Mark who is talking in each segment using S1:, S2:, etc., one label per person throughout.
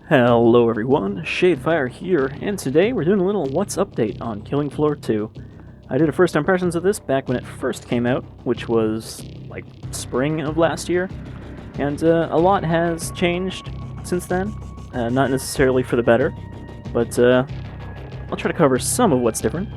S1: Hello everyone, Shadefire here, and today we're doing a little What's Update on Killing Floor 2. I did a first impressions of this back when it first came out, which was like spring of last year, and a lot has changed since then. Not necessarily for the better, but I'll try to cover some of what's different.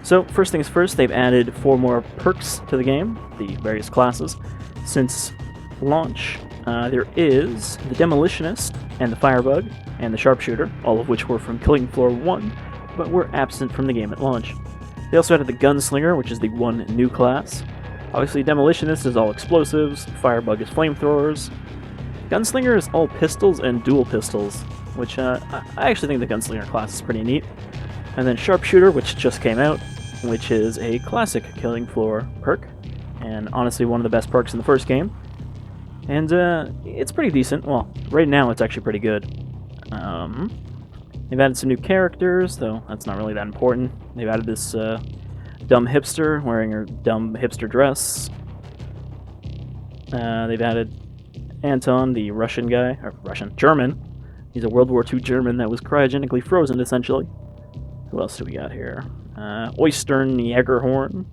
S1: So first things first, they've added 4 more perks to the game, the various classes, since launch. There is the Demolitionist, and the Firebug, and the Sharpshooter, all of which were from Killing Floor 1, but were absent from the game at launch. They also added the Gunslinger, which is the one new class. Obviously, Demolitionist is all explosives, Firebug is flamethrowers. Gunslinger is all pistols and dual pistols, which I actually think the Gunslinger class is pretty neat. And then Sharpshooter, which just came out, which is a classic Killing Floor perk, and honestly one of the best perks in the first game. And it's pretty decent. Well, right now it's actually pretty good. They've added some new characters, though that's not really that important. They've added this dumb hipster wearing her dumb hipster dress. They've added Anton, the Russian guy, or German. He's a World War II German that was cryogenically frozen, essentially. Who else do we got here? Oystern Jägerhorn,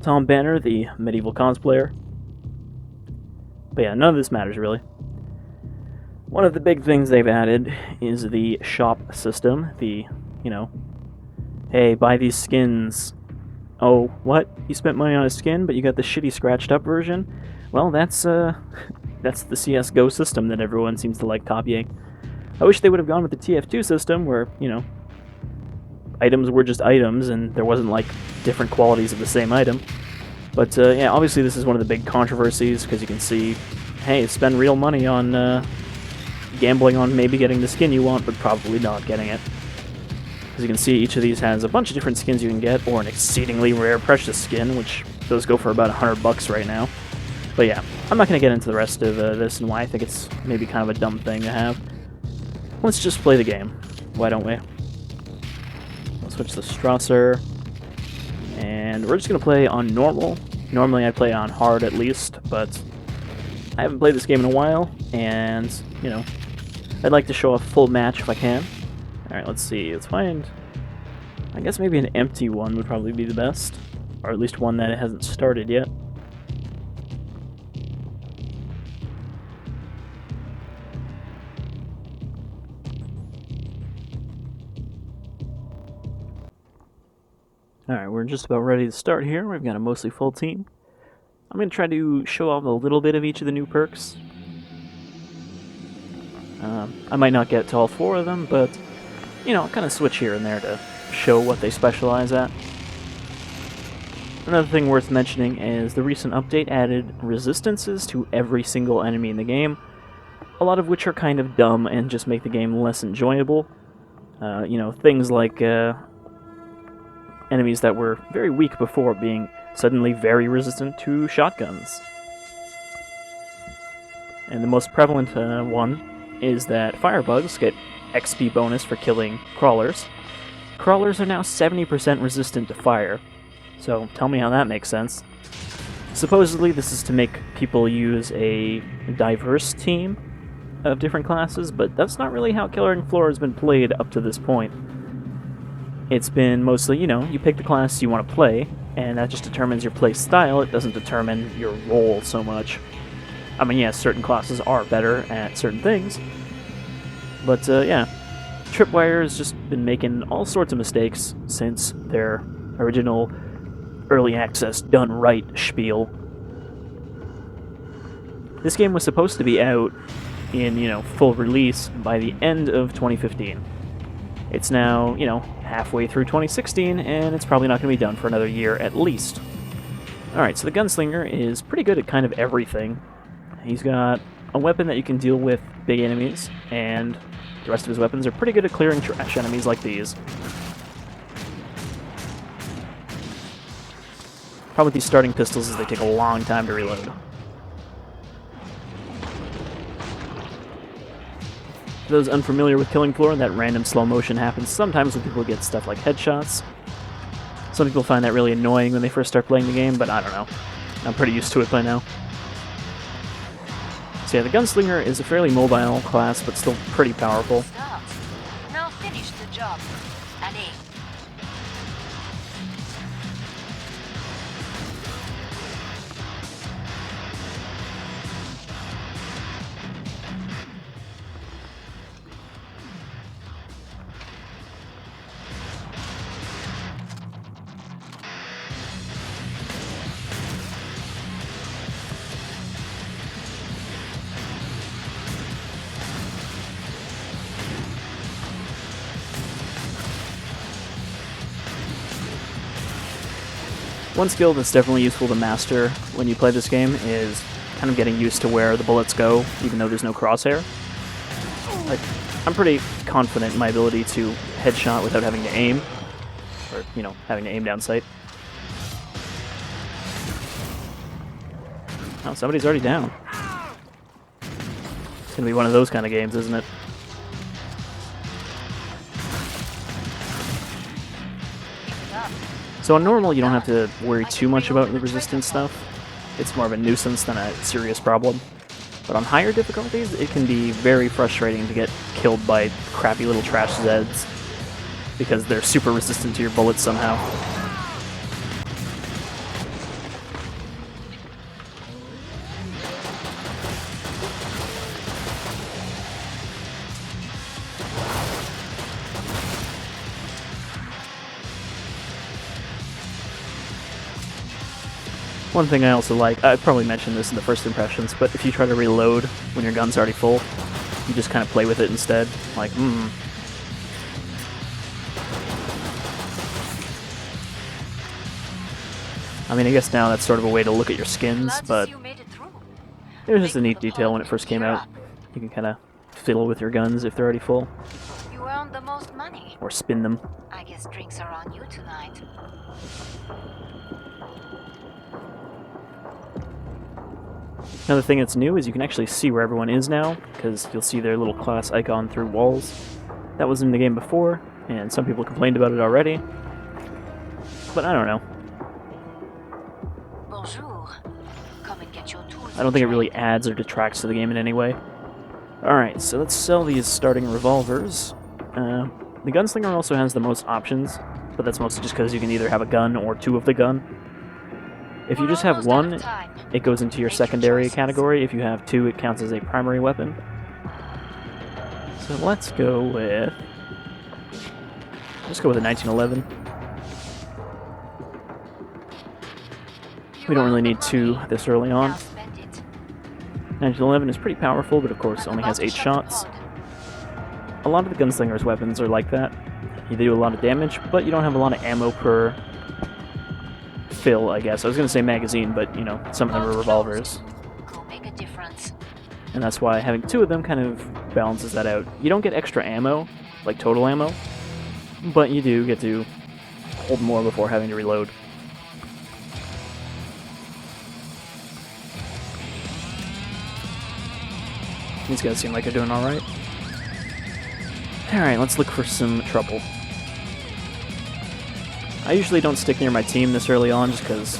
S1: Tom Banner, the medieval cosplayer. But yeah, none of this matters, really. One of the big things they've added is the shop system. Hey, buy these skins. Oh, what? You spent money on a skin, but you got the shitty scratched up version? Well, that's the CSGO system that everyone seems to like copying. I wish they would have gone with the TF2 system where, items were just items and there wasn't, different qualities of the same item. But, yeah, obviously this is one of the big controversies, because you can see, hey, spend real money on gambling on maybe getting the skin you want, but probably not getting it. As you can see, each of these has a bunch of different skins you can get, or an exceedingly rare precious skin, which those go for about $100 right now. But yeah, I'm not going to get into the rest of this and why I think it's maybe kind of a dumb thing to have. Let's just play the game. Why don't we? I'll switch to Strasser. And we're just going to play on normal. Normally I play on hard at least, but I haven't played this game in a while, and, I'd like to show a full match if I can. Alright, let's see. Let's find... I guess maybe an empty one would probably be the best. Or at least one that hasn't started yet. Alright, we're just about ready to start here. We've got a mostly full team. I'm going to try to show off a little bit of each of the new perks. I might not get to all 4 of them, but, kind of switch here and there to show what they specialize at. Another thing worth mentioning is the recent update added resistances to every single enemy in the game, a lot of which are kind of dumb and just make the game less enjoyable. Things like enemies that were very weak before being suddenly very resistant to shotguns. And the most prevalent one is that firebugs get XP bonus for killing crawlers. Crawlers are now 70% resistant to fire, so tell me how that makes sense. Supposedly this is to make people use a diverse team of different classes, but that's not really how Killing Floor has been played up to this point. It's been mostly, you pick the class you want to play, and that just determines your play style. It doesn't determine your role so much. I mean, yes, certain classes are better at certain things, but, yeah. Tripwire has just been making all sorts of mistakes since their original early access done right spiel. This game was supposed to be out in, full release by the end of 2015. It's now, halfway through 2016, and it's probably not going to be done for another year at least. Alright, so the Gunslinger is pretty good at kind of everything. He's got a weapon that you can deal with big enemies, and the rest of his weapons are pretty good at clearing trash enemies like these. Problem with these starting pistols is they take a long time to reload. For those unfamiliar with Killing Floor, that random slow motion happens sometimes when people get stuff like headshots. Some people find that really annoying when they first start playing the game, but I don't know. I'm pretty used to it by now. So yeah, the Gunslinger is a fairly mobile class, but still pretty powerful.
S2: Start. Now finish the job. Allez.
S1: One skill that's definitely useful to master when you play this game is kind of getting used to where the bullets go, even though there's no crosshair. Like, I'm pretty confident in my ability to headshot without having to aim, or, you know, having to aim down sight. Oh, somebody's already down. It's gonna be one of those kind of games, isn't it? So on normal, you don't have to worry too much about the resistance stuff. It's more of a nuisance than a serious problem. But on higher difficulties, it can be very frustrating to get killed by crappy little trash Zeds, because they're super resistant to your bullets somehow. One thing I also like, I probably mentioned this in the first impressions, but if you try to reload when your gun's already full, you just kind of play with it instead. Like, I mean, I guess now that's sort of a way to look at your skins, but it was just a neat detail when it first came out. You can kind of fiddle with your guns if they're already full.
S2: You earned the most money.
S1: Or spin them.
S2: I guess drinks are on you tonight.
S1: Another thing that's new is you can actually see where everyone is now, because you'll see their little class icon through walls. That was in the game before, and some people complained about it already. But I don't know.
S2: Bonjour. Come and get your tools.
S1: I don't think it really adds or detracts to the game in any way. Alright, so let's sell these starting revolvers. The Gunslinger also has the most options, but that's mostly just because you can either have a gun or two of the gun. If you just have one, it goes into your secondary category. If you have two, it counts as a primary weapon. So let's go with... let's go with a 1911. We don't really need two this early on. 1911 is pretty powerful, but of course only has 8 shots. A lot of the Gunslinger's weapons are like that. You do a lot of damage, but you don't have a lot of ammo per fill, I guess. I was going to say magazine, but, you know, some of them are revolvers. And that's why having two of them kind of balances that out. You don't get extra ammo, like total ammo, but you do get to hold more before having to reload. These guys seem like they're doing alright. Alright, let's look for some trouble. I usually don't stick near my team this early on just because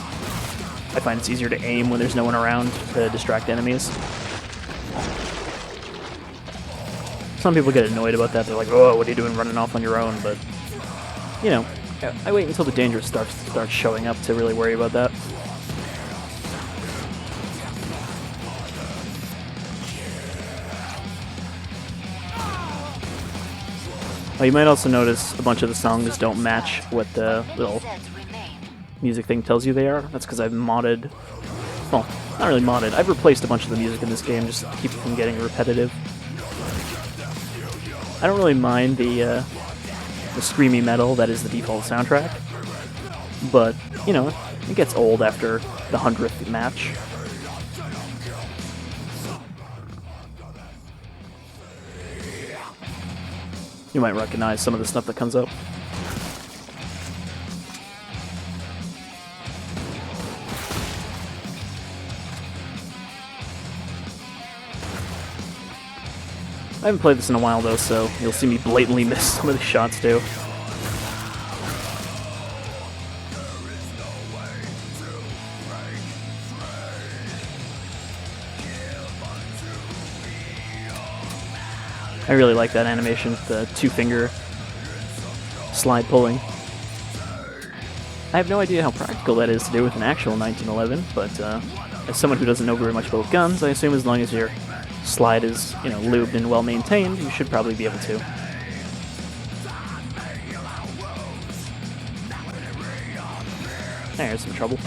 S1: I find it's easier to aim when there's no one around to distract enemies. Some people get annoyed about that. They're like, oh, what are you doing running off on your own? But, you know, I wait until the danger starts showing up to really worry about that. Oh, you might also notice a bunch of the songs don't match what the little music thing tells you they are. That's because I've modded... well, not really modded. I've replaced a bunch of the music in this game just to keep it from getting repetitive. I don't really mind the screamy metal that is the default soundtrack, but, you know, it gets old after the 100th match. You might recognize some of the stuff that comes up. I haven't played this in a while though, so you'll see me blatantly miss some of the shots too. I really like that animation, the two-finger slide pulling. I have no idea how practical that is to do with an actual 1911, but as someone who doesn't know very much about guns, I assume as long as your slide is, lubed and well maintained, you should probably be able to. There's some trouble.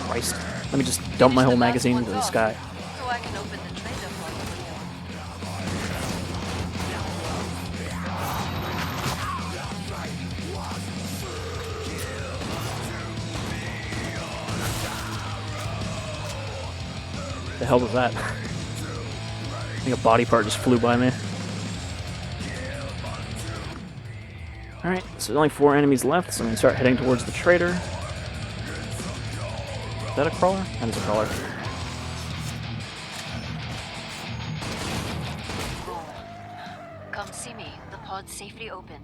S1: Christ. Let me just dump my whole magazine into the sky.
S2: So I can open the trader for
S1: The hell was that? I think a body part just flew by me. Alright, so there's only 4 enemies left, so I'm going to start heading towards the trader. Is that a crawler? That is a crawler.
S2: Come see me. The pod's safely open.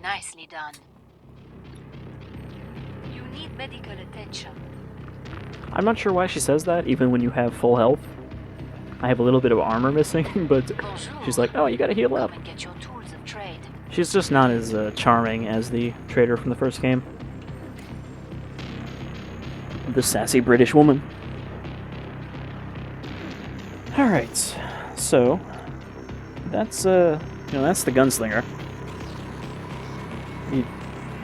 S2: Nicely done. You need medical attention.
S1: I'm not sure why she says that, even when you have full health. I have a little bit of armor missing, but she's like, oh, you gotta heal up.
S2: Come and get your tools of trade.
S1: She's just not as charming as the trader from the first game. The sassy British woman. Alright, so that's that's the gunslinger. You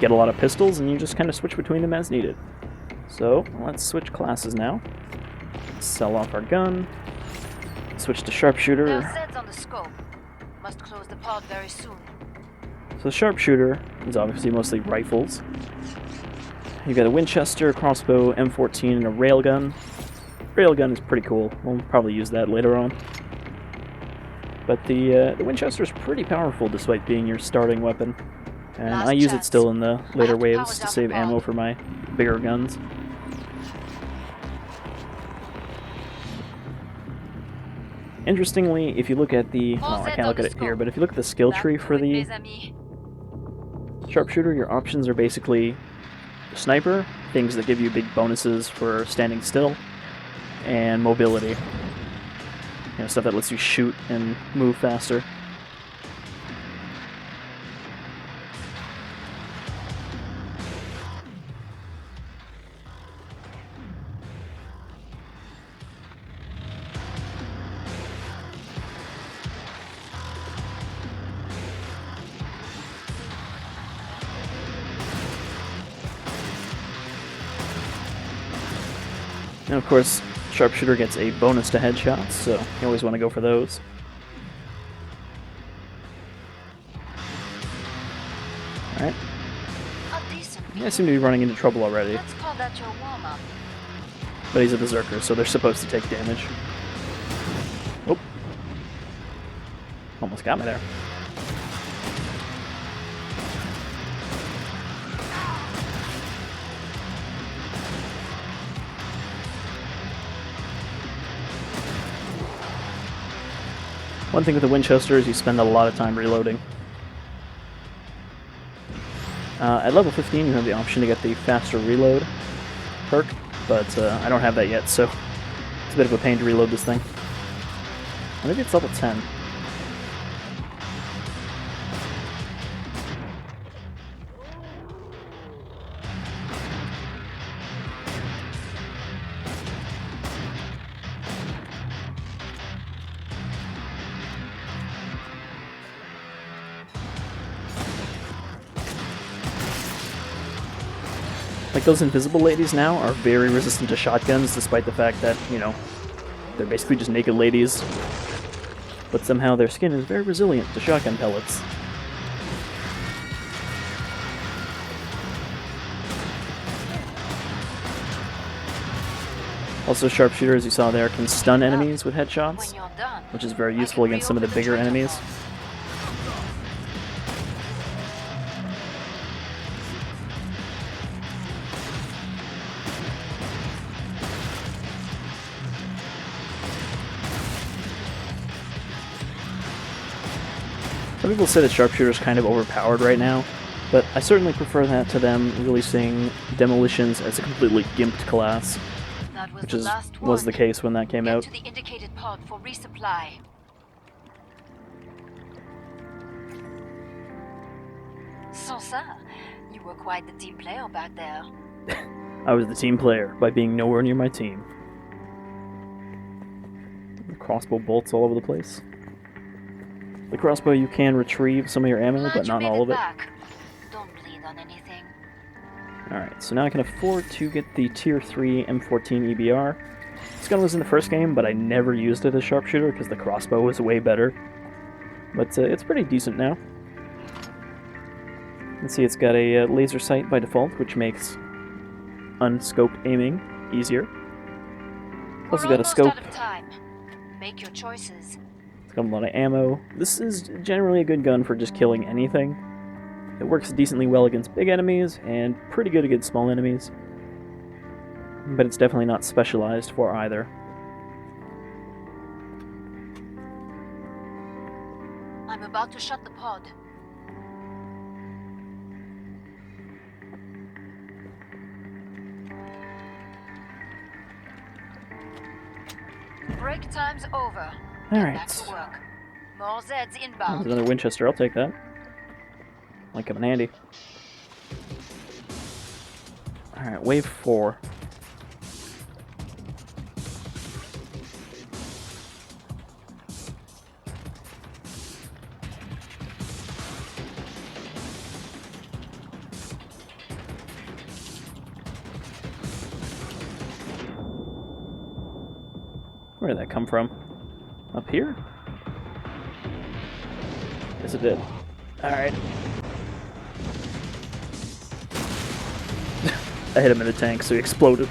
S1: get a lot of pistols and you just kind of switch between them as needed. So let's switch classes now. Sell off our gun. Switch to sharpshooter.
S2: There are sets on the scope. Must close the pod very soon.
S1: So sharpshooter is obviously mostly rifles. You got a Winchester, crossbow, M14, and a railgun. Railgun is pretty cool. We'll probably use that later on. But the Winchester is pretty powerful despite being your starting weapon. And I use it still in the later waves to save ammo for my bigger guns. Interestingly, if you look at the... well, I can't look at it here, but if you look at the skill tree for the sharpshooter, your options are basically sniper, things that give you big bonuses for standing still, and mobility. Stuff that lets you shoot and move faster. And of course, sharpshooter gets a bonus to headshots, so you always want to go for those. Alright. I seem to be running into trouble already.
S2: Let's call that your warm-up.
S1: But he's a berserker, so they're supposed to take damage. Oh. Almost got me there. One thing with the Winchester is you spend a lot of time reloading. At level 15 you have the option to get the faster reload perk, but I don't have that yet, so it's a bit of a pain to reload this thing. Or maybe it's level 10. Like, those invisible ladies now are very resistant to shotguns, despite the fact that, they're basically just naked ladies. But somehow their skin is very resilient to shotgun pellets. Also, sharpshooter, as you saw there, can stun enemies with headshots, which is very useful against some of the bigger enemies. Some people say that sharpshooter is kind of overpowered right now, but I certainly prefer that to them releasing demolitions as a completely gimped class.
S2: was
S1: which
S2: the
S1: is
S2: last
S1: was the
S2: one.
S1: case when that came
S2: Get
S1: out.
S2: to the indicated pod for resupply. Sansa, you were quite the team player back there.
S1: I was the team player by being nowhere near my team. Crossbow bolts all over the place. The crossbow, you can retrieve some of your ammo,
S2: Glad
S1: but
S2: you
S1: not
S2: made
S1: all of it.
S2: back. Don't bleed on anything.
S1: Alright, so now I can afford to get the Tier 3 M14 EBR. This gun was in the first game, but I never used it as sharpshooter because the crossbow was way better. But it's pretty decent now. You can see it's got a laser sight by default, which makes unscoped aiming easier. Plus, it's got a scope.
S2: Out of time. Make your choices.
S1: It's got a lot of ammo. This is generally a good gun for just killing anything. It works decently well against big enemies, and pretty good against small enemies. But it's definitely not specialized for either.
S2: I'm about to shut the pod. Break time's over.
S1: Alright.
S2: Back to work. More Zeds
S1: There's
S2: inbound.
S1: another Winchester, I'll take that. Might come in handy. Alright, wave 4. Where did that come from? Up here? Yes, it did. Alright. I hit him in the tank, so he exploded.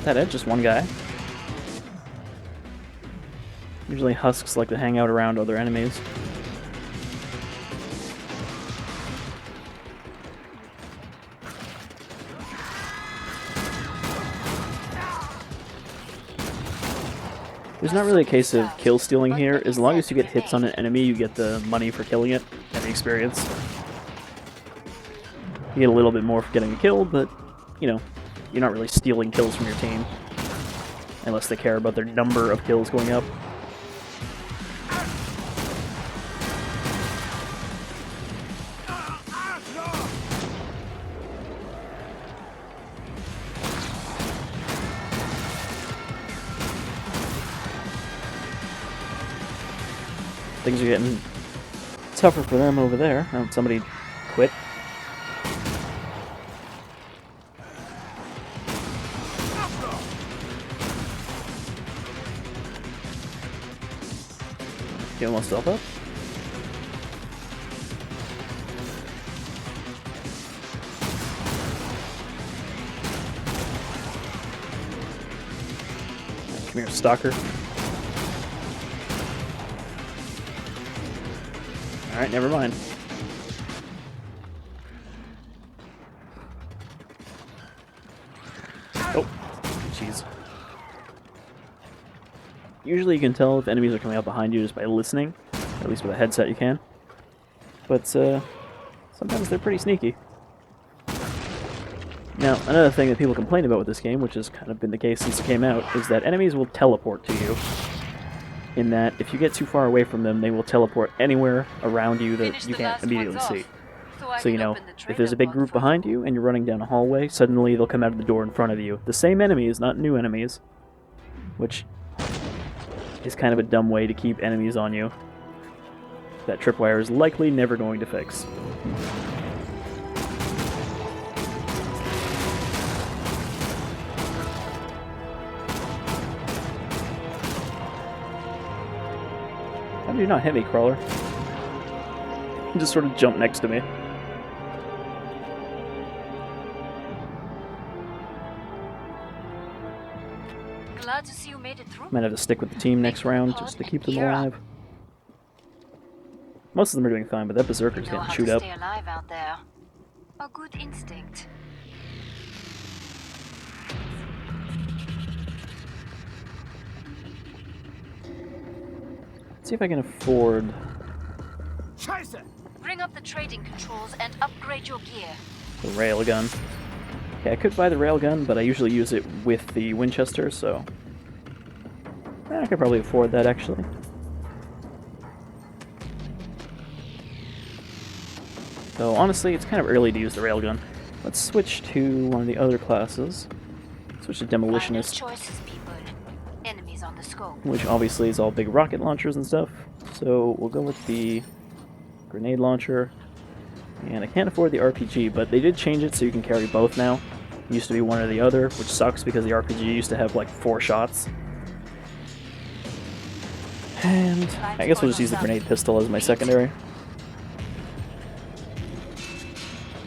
S1: That it? Just one guy? Usually husks like to hang out around other enemies. There's not really a case of kill stealing here. As long as you get hits on an enemy, you get the money for killing it and the experience. You get a little bit more for getting a kill, but, you know, you're not really stealing kills from your team. Unless they care about their number of kills going up. Things are getting tougher for them over there. Oh, somebody quit. Get myself up. Come here, stalker. Alright, never mind. Oh, jeez. Usually you can tell if enemies are coming up behind you just by listening. At least with a headset you can. But, sometimes they're pretty sneaky. Now, another thing that people complain about with this game, which has kind of been the case since it came out, is that enemies will teleport to you. In that, if you get too far away from them, they will teleport anywhere around you that you can't immediately see. So, you know, if there's a big group behind you and you're running down a hallway, suddenly they'll come out of the door in front of you. The same enemies, not new enemies. Which is kind of a dumb way to keep enemies on you. That tripwire is likely never going to fix. How did you not hit me, Crawler? You just sort of jumped next to me.
S2: Glad to see you made it through.
S1: Might have to stick with the team next round just to keep them alive. Most of them are doing fine, but that berserker's getting chewed up.
S2: Stay alive out there. A good instinct.
S1: Let's see if I can afford...
S2: Bring up the trading controls and upgrade your gear.
S1: The railgun. Okay, I could buy the railgun, but I usually use it with the Winchester, so I could probably afford that, actually. Though, honestly, it's kind of early to use the railgun. Let's switch to one of the other classes. Switch to Demolitionist,
S2: Choices, people. Enemies on the scope.
S1: which obviously is all big rocket launchers and stuff. So we'll go with the grenade launcher. And I can't afford the RPG, but they did change it so you can carry both now. It used to be one or the other, which sucks because the RPG used to have like 4 shots. And I guess we'll just use the grenade pistol as my secondary.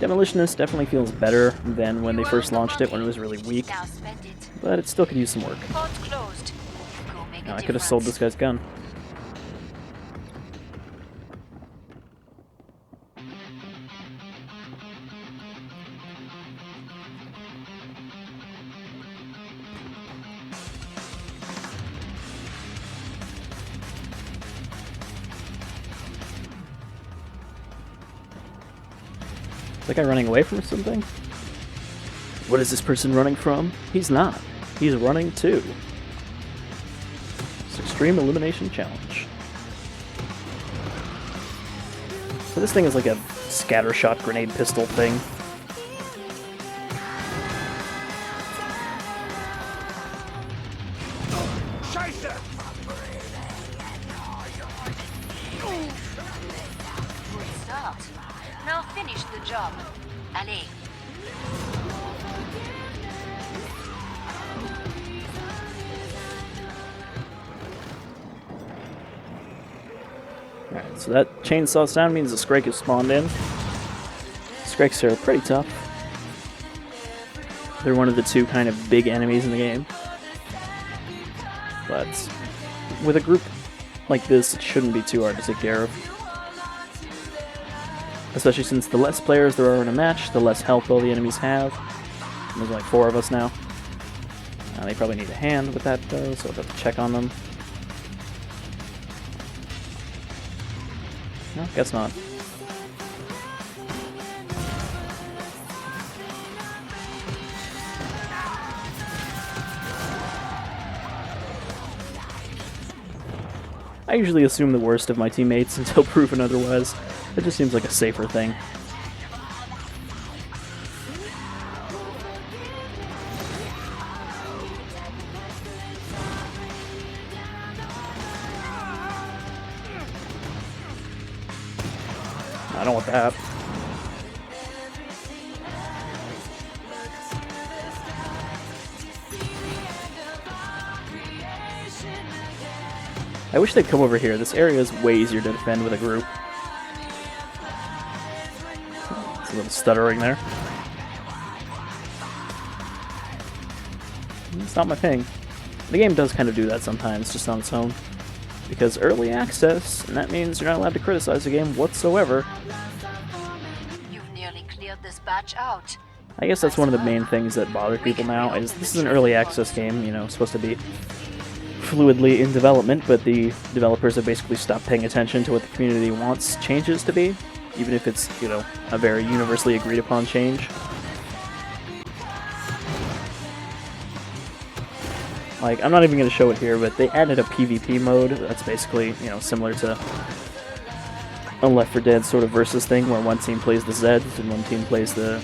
S1: Demolitionist definitely feels better than when they first launched it, when it was really weak. But it still could use some work. Now, I could have sold this guy's gun. Is that guy running away from something? What is this person running from? He's not. He's running too. It's Extreme Elimination Challenge. So this thing is like a scattershot grenade pistol thing.
S2: Good start. Now finish the job. Allez.
S1: Alright, so that chainsaw sound means the Scrake has spawned in. Scrakes are pretty tough. They're one of the 2 kind of big enemies in the game. But with a group like this, it shouldn't be too hard to take care of. Especially since the less players there are in a match, the less health all the enemies have. And there's like 4 of us now. They probably need a hand with that though, so I'll have to check on them. No, guess not. I usually assume the worst of my teammates until proven otherwise. It just seems like a safer thing. I don't want that. I wish they'd come over here. This area is way easier to defend with a group. It's a little stuttering there. It's not my thing. The game does kind of do that sometimes, just on its own. Because early access, and that means you're not allowed to criticize the game whatsoever.
S2: You've nearly cleared this batch out.
S1: I guess that's one of the main things that bother people now, is this is an early access game, you know, supposed to be fluidly in development, but the developers have basically stopped paying attention to what the community wants changes to be, even if it's, you know, a very universally agreed upon change. Like, I'm not even going to show it here, but they added a PvP mode that's basically, you know, similar to a Left 4 Dead sort of versus thing, where one team plays the Zeds and one team plays the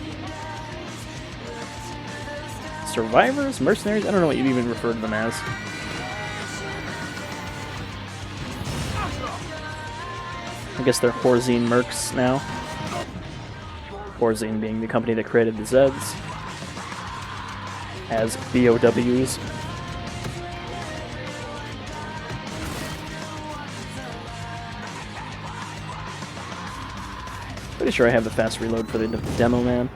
S1: survivors? Mercenaries? I don't know what you'd even refer to them as. I guess they're Horzine Mercs now. Horzine being the company that created the Zeds. As BOWs. Pretty sure I have the fast reload for the demo, man.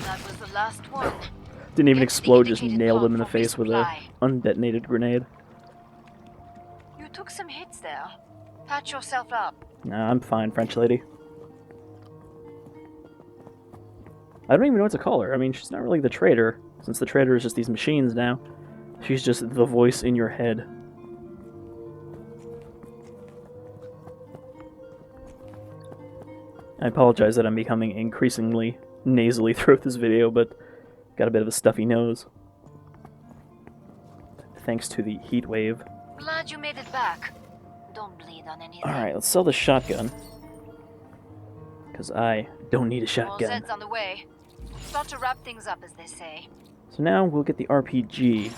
S2: That was the last one.
S1: Didn't even
S2: It's the
S1: explode, just
S2: indicated
S1: nailed
S2: code
S1: him in the
S2: for
S1: face with a
S2: resupply.
S1: undetonated grenade.
S2: You took some hits there. Patch yourself up.
S1: Nah, I'm fine, French lady. I don't even know what to call her. I mean, she's not really the traitor, since the traitor is just these machines now. She's just the voice in your head. I apologize that I'm becoming increasingly nasally throughout this video, but got a bit of a stuffy nose. Thanks to the heat wave.
S2: Glad you made it back. Don't bleed on anything.
S1: Alright, let's sell the shotgun. Because I don't need a
S2: All
S1: shotgun.
S2: Zed's on the way. Start to wrap things up, as they say.
S1: So now we'll get the RPG.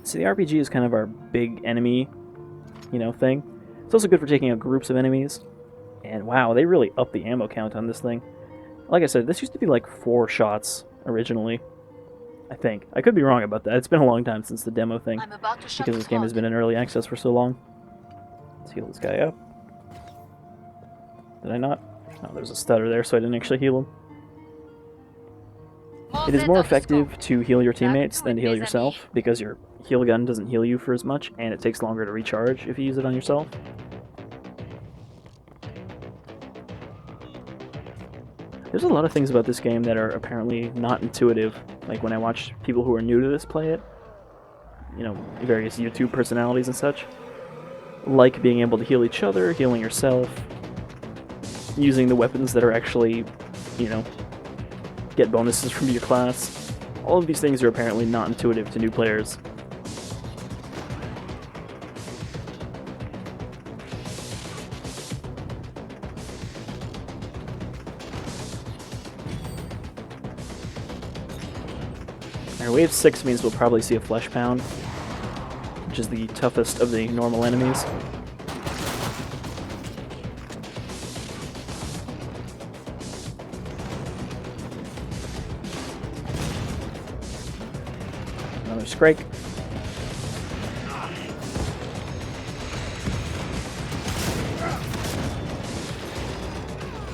S1: So the RPG is kind of our big enemy, thing. It's also good for taking out groups of enemies. And wow, they really upped the ammo count on this thing. Like I said, this used to be like 4 shots originally. I think. I could be wrong about that. It's been a long time since the demo thing.
S2: I'm about to shut
S1: Because
S2: the
S1: this game has
S2: pod.
S1: been in early access for so long. Let's heal this guy up. Did I not? Oh, there's a stutter there, so I didn't actually heal him.
S2: All
S1: It is
S2: Zeds
S1: more
S2: on the
S1: effective
S2: scope.
S1: to heal your
S2: to
S1: teammates
S2: it,
S1: than to heal
S2: mes
S1: yourself,
S2: amis.
S1: because your heal gun doesn't heal you for as much, and it takes longer to recharge if you use it on yourself. There's a lot of things about this game that are apparently not intuitive. Like when I watch people who are new to this play it, various YouTube personalities and such, like being able to heal each other, healing yourself, using the weapons that are actually, get bonuses from your class. All of these things are apparently not intuitive to new players. Alright, wave 6 means we'll probably see a flesh pound, which is the toughest of the normal enemies. Another Scrake.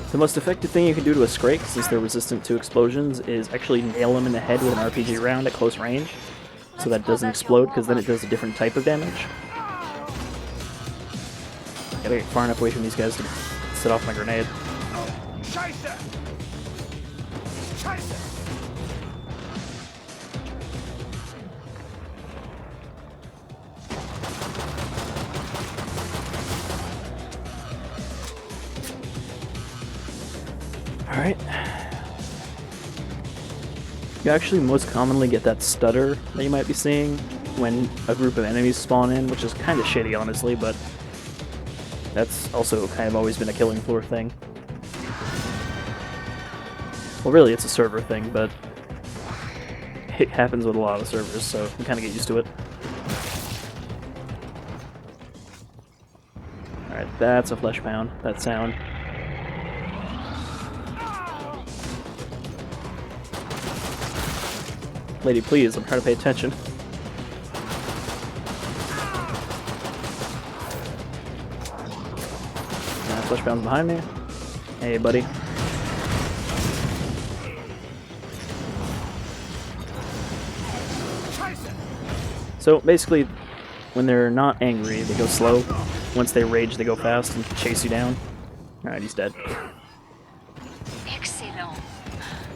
S1: The most effective thing you can do to a Scrake, since they're resistant to explosions, is actually nail them in the head with an RPG round at close range, so that it doesn't explode, because then it does a different type of damage. Gotta get far enough away from these guys to set off my grenade. Alright. You actually most commonly get that stutter that you might be seeing when a group of enemies spawn in, which is kind of shitty, honestly, but that's also kind of always been a killing floor thing. Well, really, it's a server thing, but it happens with a lot of servers, so you kind of get used to it. Alright, that's a flesh pound, that sound. Lady, please, I'm trying to pay attention. Flesh pound's behind me. Hey, buddy. So, basically, when they're not angry, they go slow. Once they rage, they go fast and chase you down. Alright, he's dead.
S2: Excellent.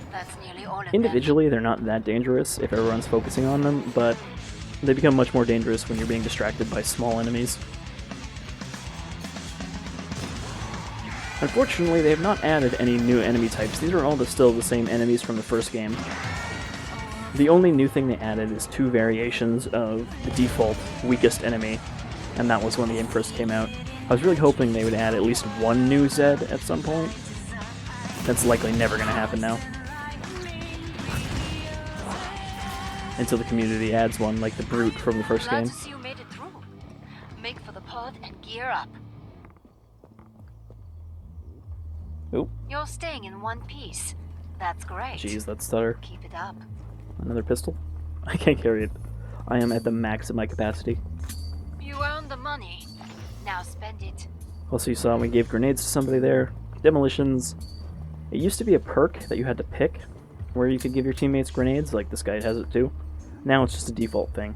S2: That's nearly all of them.
S1: Individually, they're not that dangerous if everyone's focusing on them, but they become much more dangerous when you're being distracted by small enemies. Unfortunately, they have not added any new enemy types. These are all still the same enemies from the first game. The only new thing they added is 2 variations of the default weakest enemy, and that was when the game first came out. I was really hoping they would add at least 1 new Zed at some point. That's likely never going to happen now. Until the community adds one, like the Brute from the first
S2: Glad
S1: game.
S2: to see you made it through. Make for the pod and gear up.
S1: Oop,
S2: You're staying in one piece. That's great.
S1: jeez, that stutter.
S2: Keep it up.
S1: Another pistol? I can't carry it. I am at the max of my capacity.
S2: You earned the money. Now spend it.
S1: Also, you saw we gave grenades to somebody there. Demolitions. It used to be a perk that you had to pick, where you could give your teammates grenades, like this guy has it too. Now it's just a default thing.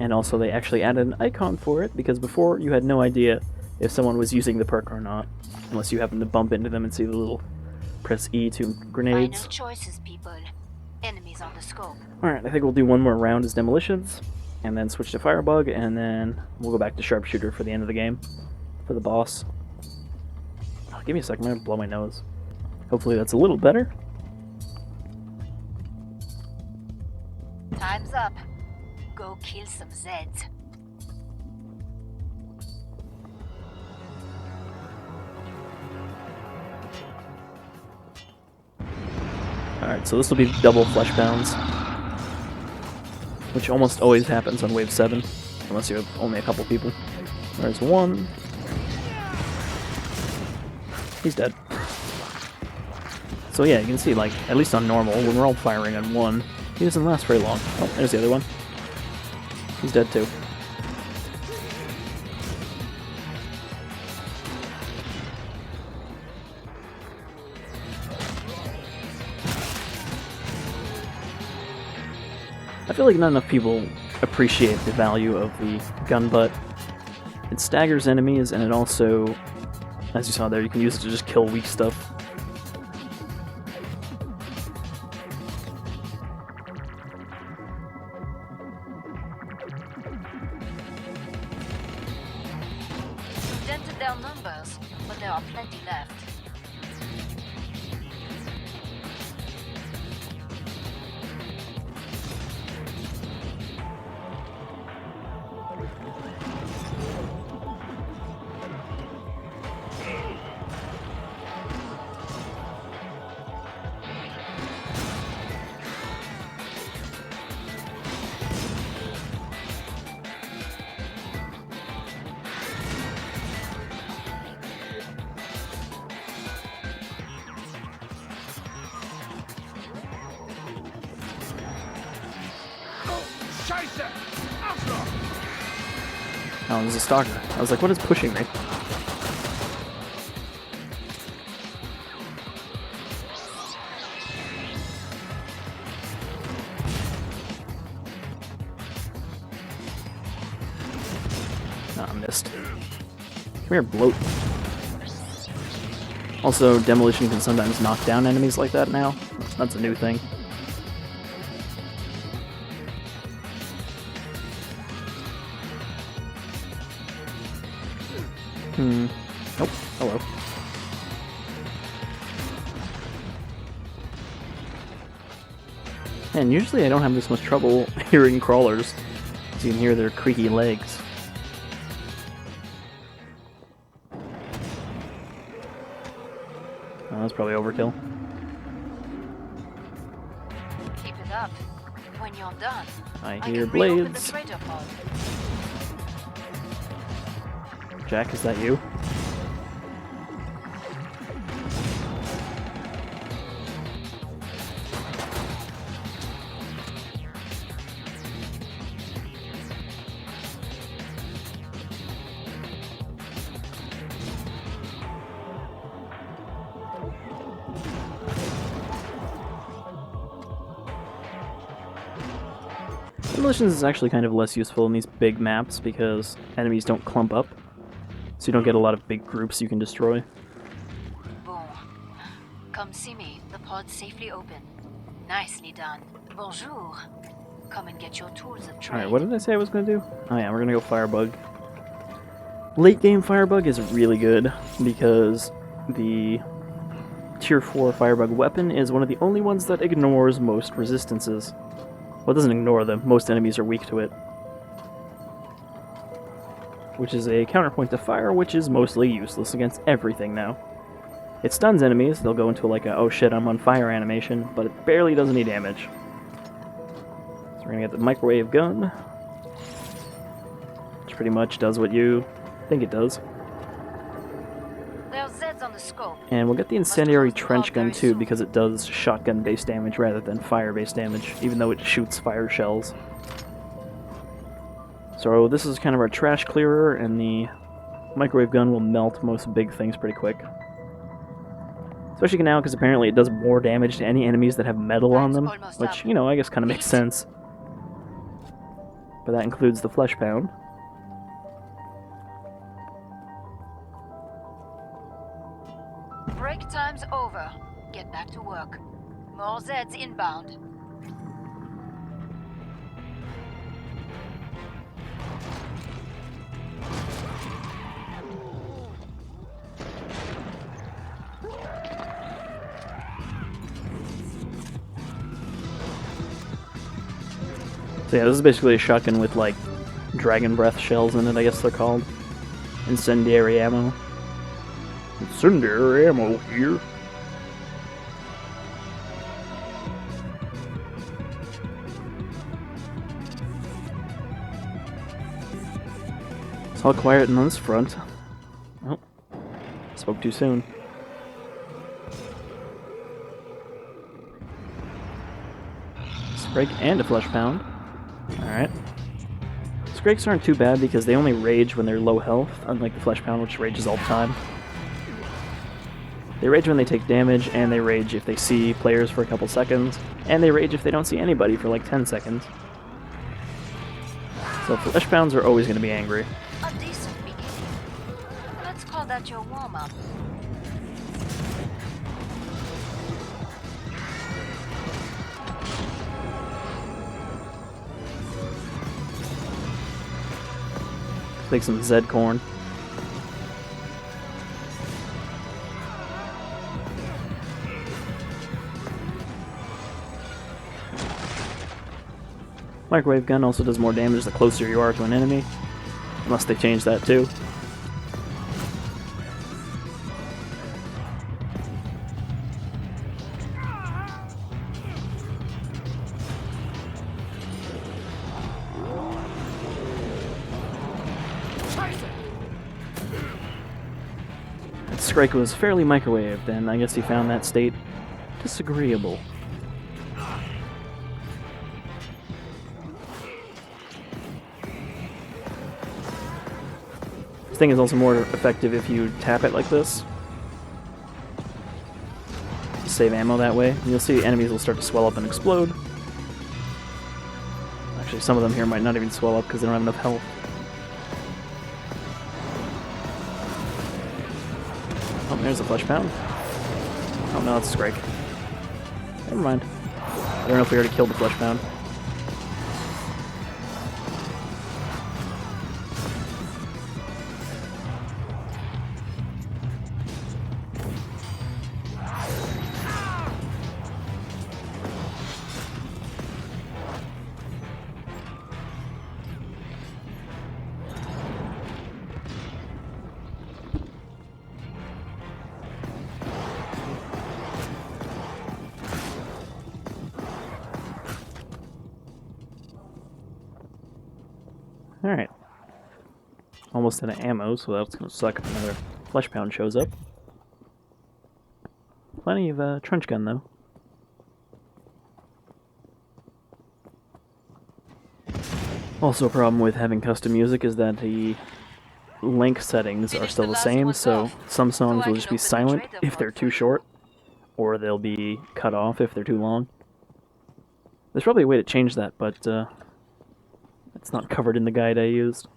S1: And also they actually added an icon for it, because before you had no idea if someone was using the perk or not, unless you happened to bump into them and see the little press E to grenades.
S2: Final choices, people. Enemies on the scope.
S1: Alright, I think we'll do one more round as demolitions. and then switch to Firebug, and then we'll go back to Sharpshooter for the end of the game, for the boss. Oh, give me a second, I'm gonna blow my nose. Hopefully that's a little better.
S2: Time's up. Go kill some Zeds.
S1: Alright, so this will be double flesh pounds, which almost always happens on wave 7, unless you have only a couple people. There's one. He's dead. So yeah, you can see, like, at least on normal, when we're all firing on one, he doesn't last very long. Oh, there's the other one. He's dead too. I feel like not enough people appreciate the value of the gun butt. It staggers enemies, and it also, as you saw there, you can use it to just kill weak stuff.
S2: Dented their numbers, but there are plenty left.
S1: Oh, there's a stalker. I was like, what is pushing me? Ah, I missed. Come here, bloat. Also, demolition can sometimes knock down enemies like that now. That's a new thing. Oh, hello. And usually I don't have this much trouble hearing crawlers, so you can hear their creaky legs. Oh, that's probably overkill.
S2: Keep it up. When you're done,
S1: I
S2: I
S1: hear
S2: can reopen the
S1: blades.
S2: trader pod.
S1: Jack, is that you? Demolitions is actually kind of less useful in these big maps because enemies don't clump up, so you don't get a lot of big groups you can destroy.
S2: Boom. Come see me. The pod's safely open. Nicely done. Bonjour. Come and get your tools of trade.
S1: Alright, what did I say I was going to do? Oh yeah, we're going to go Firebug. Late game Firebug is really good because the Tier 4 Firebug weapon is one of the only ones that ignores most resistances. Well, it doesn't ignore them. Most enemies are weak to it. Which is a counterpoint to fire, which is mostly useless against everything now. It stuns enemies. They'll go into like a, oh shit, I'm on fire animation, but it barely does any damage. So we're gonna get the microwave gun, which pretty much does what you think it does.
S2: There are Zeds on the scope.
S1: And we'll get the incendiary trench gun too, because it does shotgun-based damage rather than fire-based damage, even though it shoots fire shells. So this is kind of our trash clearer, and the microwave gun will melt most big things pretty quick. Especially now, because apparently it does more damage to any enemies that have metal on them, which, you know, I guess kind of makes sense. But that includes the flesh pound.
S2: Break time's over. Get back to work. More Zeds inbound.
S1: So yeah, this is basically a shotgun with like dragon breath shells in it, I guess they're called. Incendiary ammo. Incendiary ammo here. It's all quiet on this front. Oh, spoke too soon. Scrake and a flesh pound. Alright. Scrakes aren't too bad because they only rage when they're low health, unlike the flesh pound, which rages all the time. They rage when they take damage, and they rage if they see players for a couple seconds, and they rage if they don't see anybody for like 10 seconds. So flesh pounds are always going to be angry.
S2: A decent beginning. Let's call that your warm-up.
S1: Take some Zed corn. Microwave gun also does more damage the closer you are to an enemy, unless they change that too. Scrake was fairly microwaved, and I guess he found that state disagreeable. This thing is also more effective if you tap it like this. Save ammo that way. And you'll see enemies will start to swell up and explode. Actually, some of them here might not even swell up because they don't have enough health. Oh, there's a flesh pound. Oh no, it's a Scrake. Never mind. I don't know if we already killed the flesh pound. Alright. Almost out of ammo, so that's gonna suck if another flesh pound shows up. Plenty of trench gun, though. Also, a problem with having custom music is that the length settings are still the same, so some songs will just be silent if they're too short, or they'll be cut off if they're too long. There's probably a way to change that, but it's not covered in the guide I used.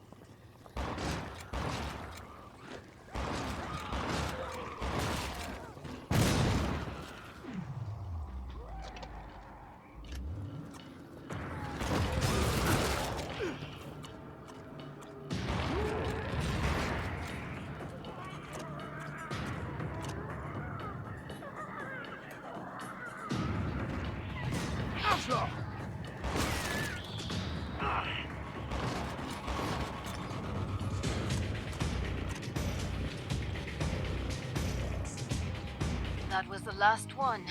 S2: That was the last one.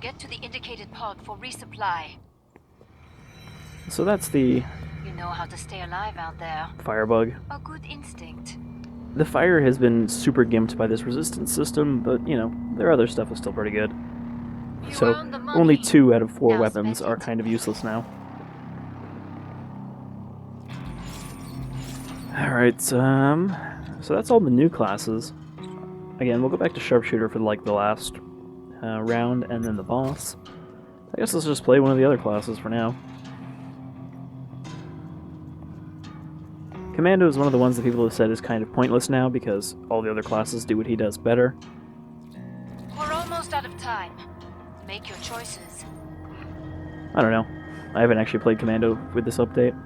S2: Get to the indicated pod for resupply.
S1: So that's the
S2: You know how to stay alive out there.
S1: firebug.
S2: A good instinct.
S1: The fire has been super gimped by this resistance system, but, you know, their other stuff is still pretty good.
S2: You
S1: So,
S2: earned the money.
S1: only 2 out of 4
S2: Now
S1: weapons
S2: spend
S1: are
S2: it.
S1: kind of useless now. Alright, so that's all the new classes. Again, we'll go back to Sharpshooter for, like, the last round, and then the boss. I guess let's just play one of the other classes for now. Commando is one of the ones that people have said is kind of pointless now, because all the other classes do what he does better.
S2: We're almost out of time. Make your choices.
S1: I don't know. I haven't actually played Commando with this update.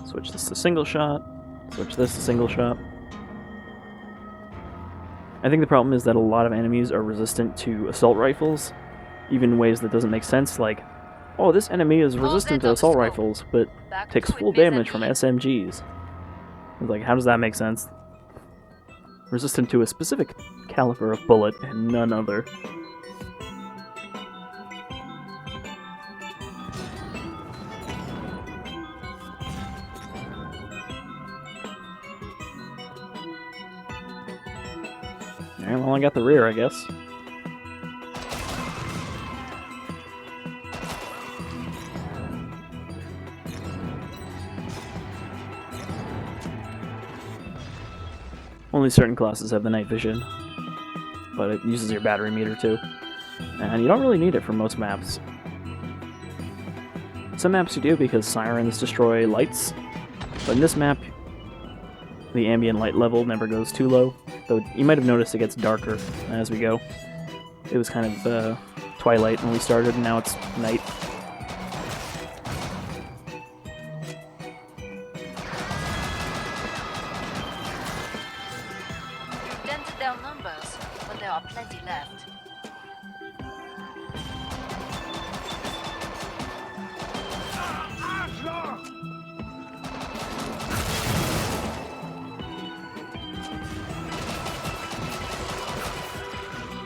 S1: Switch this to single shot. Switch this to single shot. I think the problem is that a lot of enemies are resistant to assault rifles, even in ways that doesn't make sense, like, oh, this enemy is resistant to assault rifles, but takes full damage from SMGs. Like, how does that make sense? Resistant to a specific caliber of bullet and none other. Alright, well, I got the rear, I guess. Only certain classes have the night vision, but it uses your battery meter too. And you don't really need it for most maps. Some maps you do because sirens destroy lights, but in this map, the ambient light level never goes too low, though you might have noticed it gets darker as we go. It was kind of twilight when we started, and now it's night.
S2: You've dented their numbers, but there are plenty left.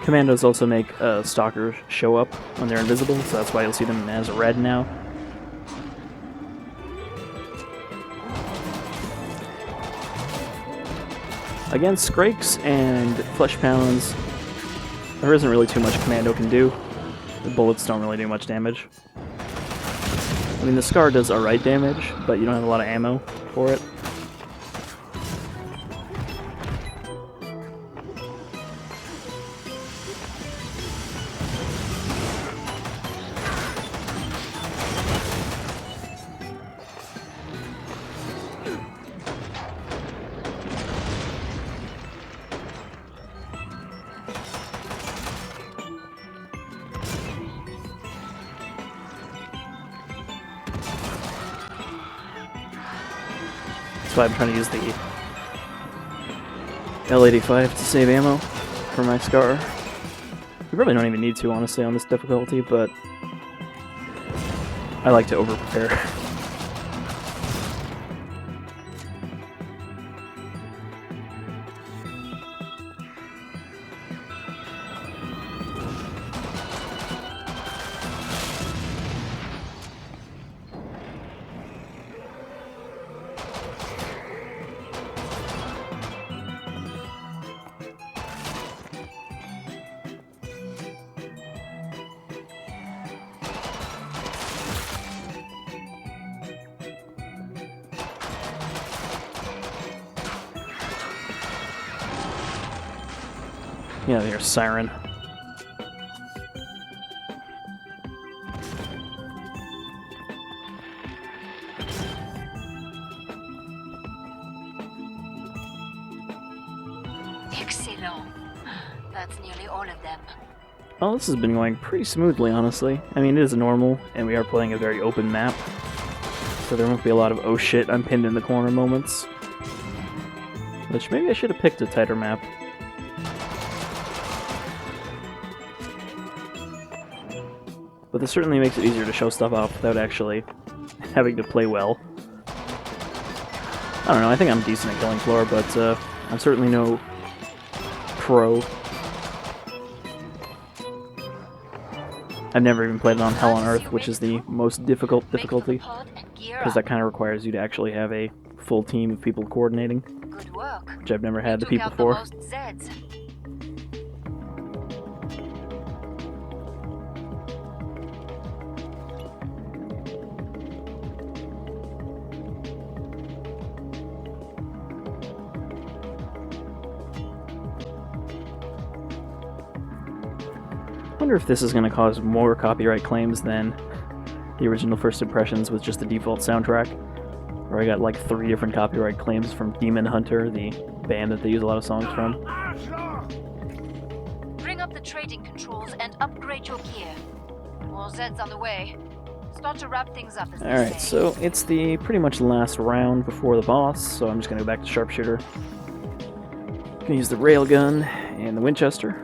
S1: Commandos also make stalkers show up when they're invisible, so that's why you'll see them as red now. Against Skrakes and Flesh Pounds, there isn't really too much Commando can do. The bullets don't really do much damage. I mean, the Scar does alright damage, but you don't have a lot of ammo for it. That's why I'm trying to use the L85 to save ammo for my Scar. You probably don't even need to, honestly, on this difficulty, but I like to over-prepare. Yeah, there's Siren.
S2: Excellent. That's nearly all of them.
S1: Well, this has been going pretty smoothly, honestly. I mean, it is normal, and we are playing a very open map, so there won't be a lot of, oh shit, I'm pinned in the corner moments. Which, maybe I should have picked a tighter map. But this certainly makes it easier to show stuff off without actually having to play well. I don't know, I think I'm decent at killing floor, but I'm certainly no pro. I've never even played it on Hell on Earth, which is the most difficult difficulty, because that kind of requires you to actually have a full team of people coordinating,
S2: Good work.
S1: which I've never had the
S2: Took
S1: people
S2: out the
S1: for.
S2: most Zeds.
S1: I wonder if this is going to cause more copyright claims than the original First Impressions with just the default soundtrack, where I got like 3 different copyright claims from Demon Hunter, the band that they use a lot of songs from.
S2: Bring up the trading controls and upgrade your gear. More Zeds on the way. Start to wrap things up as they
S1: Alright,
S2: say.
S1: so it's the pretty much last round before the boss, so I'm just going to go back to Sharpshooter. Gonna use the railgun and the Winchester.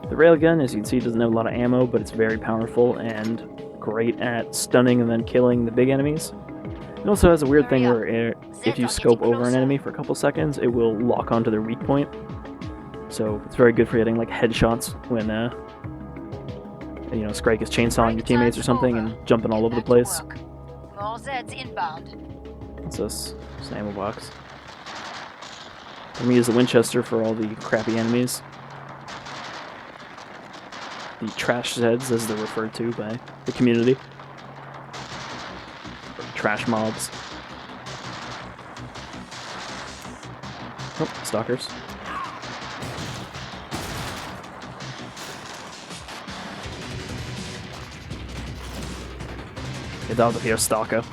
S1: The railgun, as you can see, doesn't have a lot of ammo, but it's very powerful and great at stunning and then killing the big enemies. It also has a weird thing where if you scope over an enemy for a couple seconds, it will lock onto their weak point. So it's very good for getting like headshots when Scrake is chainsawing your teammates or something and jumping all over the place.
S2: More Zeds inbound.
S1: What's this? It's an ammo box. I'm gonna use the Winchester for all the crappy enemies. The trash Zeds, as they're referred to by the community. Or trash mobs. Oh, stalkers. Get out of here, stalker.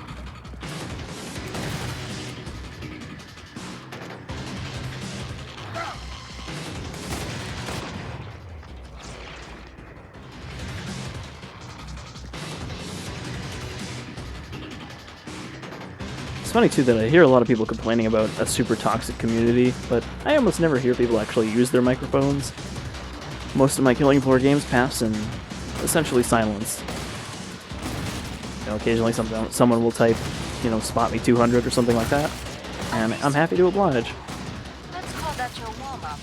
S1: It's funny too that I hear a lot of people complaining about a super toxic community, but I almost never hear people actually use their microphones. Most of my Killing Floor games pass in essentially silence. Occasionally someone will type, spot me 200 or something like that, and I'm happy to oblige.
S2: Let's call that your warm-up.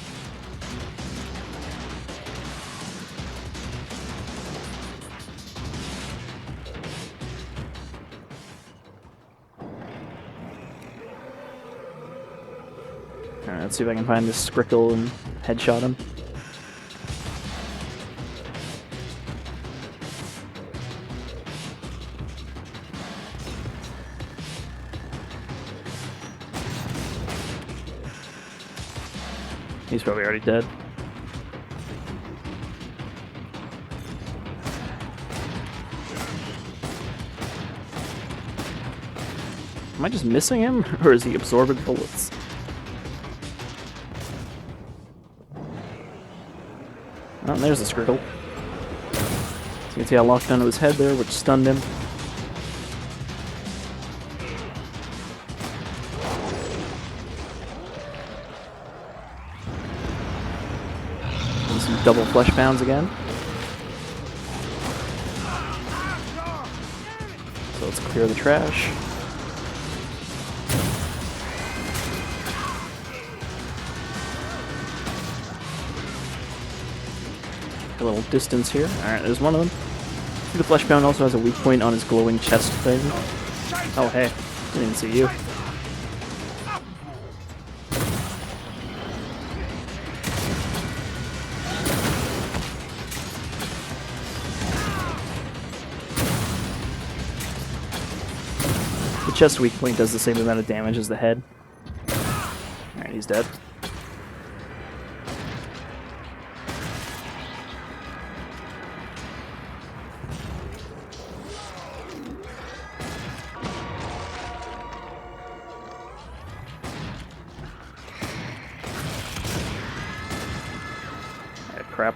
S1: Alright, let's see if I can find this Skrickle and headshot him. He's probably already dead. Am I just missing him, or is he absorbing bullets? Oh, there's the Skrickle. So you can see I locked onto his head there, which stunned him. Some double flesh pounds again. So let's clear the trash. A little distance here. Alright, there's one of them. The flesh pound also has a weak point on his glowing chest thing. Oh hey, didn't even see you. The chest weak point does the same amount of damage as the head. Alright, he's dead. Alright, crap.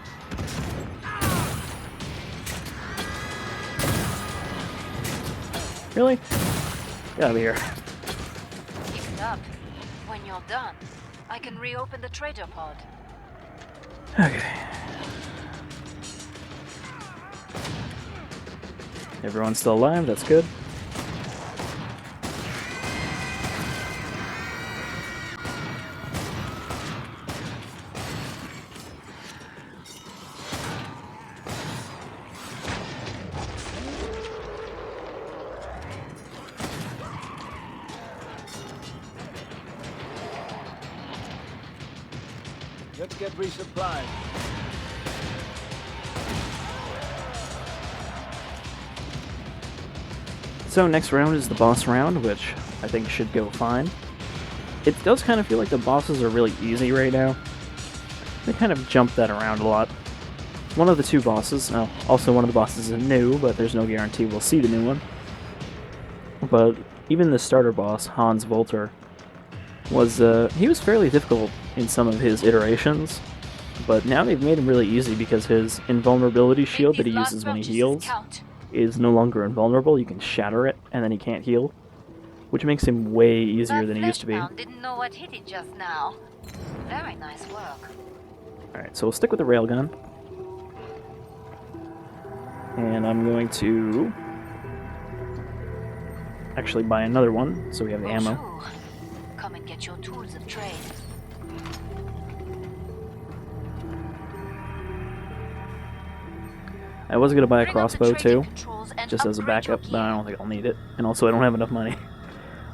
S1: Really? Get out of here.
S2: Keep it up. When you're done, I can reopen the trader pod.
S1: Okay. Everyone's still alive, that's good.
S3: Let's get resupplied.
S1: So next round is the boss round, which I think should go fine. It does kind of feel like the bosses are really easy right now. They kind of jump that around a lot. One of the two bosses, also one of the bosses is new, but there's no guarantee we'll see the new one. But even the starter boss, Hans Volter, he was fairly difficult in some of his iterations, but now they've made him really easy because his invulnerability shield that he uses when he heals is no longer invulnerable. You can shatter it, and then he can't heal, which makes him way easier than he used to be.
S2: Didn't know what hit it just now. Very nice work.
S1: Alright, so we'll stick with the railgun. And I'm going to actually buy another one, so we have the ammo.
S2: Bonjour. Come and get your tools of trade.
S1: I was going to buy a
S2: Bring up the
S1: crossbow
S2: trading
S1: too,
S2: controls and
S1: just as a
S2: upgrade your
S1: backup, but I
S2: gear.
S1: don't think I'll need it. And also, I don't have enough money.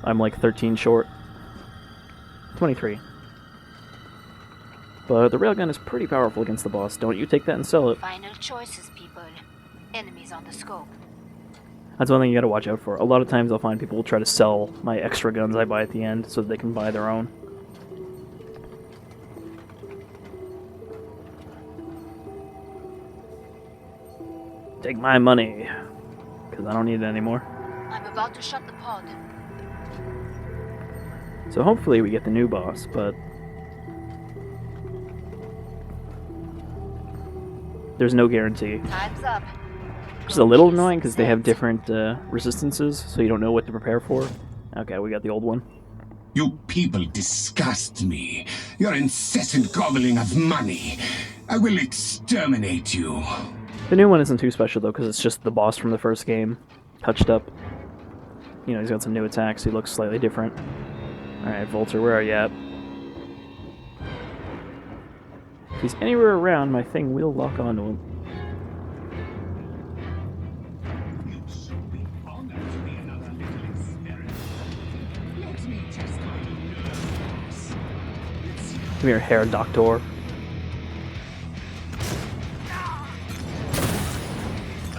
S1: I'm like 13 short. 23. But the railgun is pretty powerful against the boss. Don't you take that and sell it.
S2: Final choices, people. Enemies on the scope.
S1: That's one thing you gotta watch out for. A lot of times I'll find people will try to sell my extra guns I buy at the end so that they can buy their own. Take my money, because I don't need it anymore.
S2: I'm about to shut the pod.
S1: So hopefully we get the new boss, but there's no guarantee.
S2: Time's up.
S1: Which is a little annoying because they have different resistances, so you don't know what to prepare for. Okay, we got the old one.
S4: You people disgust me. Your incessant gobbling of money. I will exterminate you.
S1: The new one isn't too special though, because it's just the boss from the first game, touched up. You know, he's got some new attacks. He looks slightly different. All right, Volter, where are you at? If he's anywhere around, my thing will lock onto him. Come here, Herr Doctor.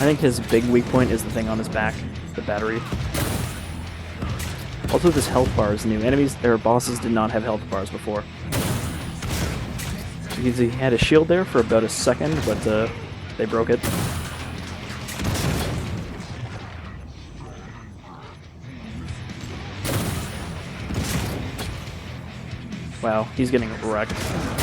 S1: I think his big weak point is the thing on his back, the battery. Also, this health bar is new. Enemies, or bosses, did not have health bars before. You can see he had a shield there for about a second, but they broke it. Wow, he's getting wrecked. Yeah.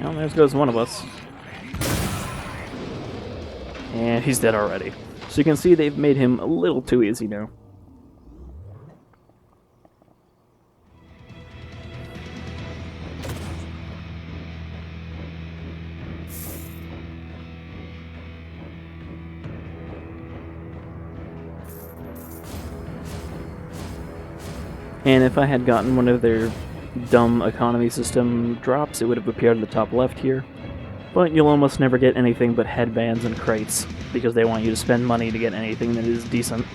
S1: Well, there goes one of us. And he's dead already. So you can see they've made him a little too easy now. And if I had gotten one of their dumb economy system drops, it would have appeared at the top left here. But you'll almost never get anything but headbands and crates, because they want you to spend money to get anything that is decent.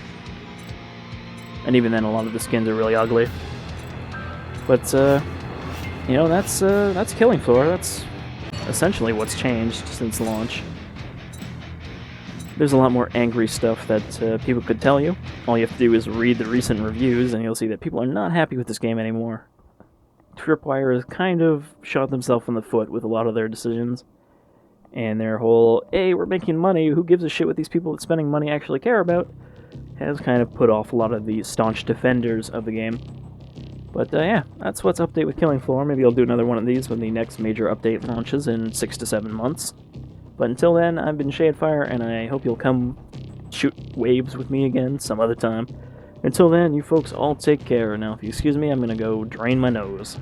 S1: And even then, a lot of the skins are really ugly. But, you know, that's Killing Floor. That's essentially what's changed since launch. There's a lot more angry stuff that people could tell you. All you have to do is read the recent reviews, and you'll see that people are not happy with this game anymore. Tripwire has kind of shot themselves in the foot with a lot of their decisions. And their whole, hey, we're making money, who gives a shit what these people that spending money actually care about, has kind of put off a lot of the staunch defenders of the game. But yeah, that's what's update with Killing Floor. Maybe I'll do another one of these when the next major update launches in 6 to 7 months. But until then, I've been Shadefire, and I hope you'll come shoot waves with me again some other time. Until then, you folks all take care. Now, if you excuse me, I'm gonna go drain my nose.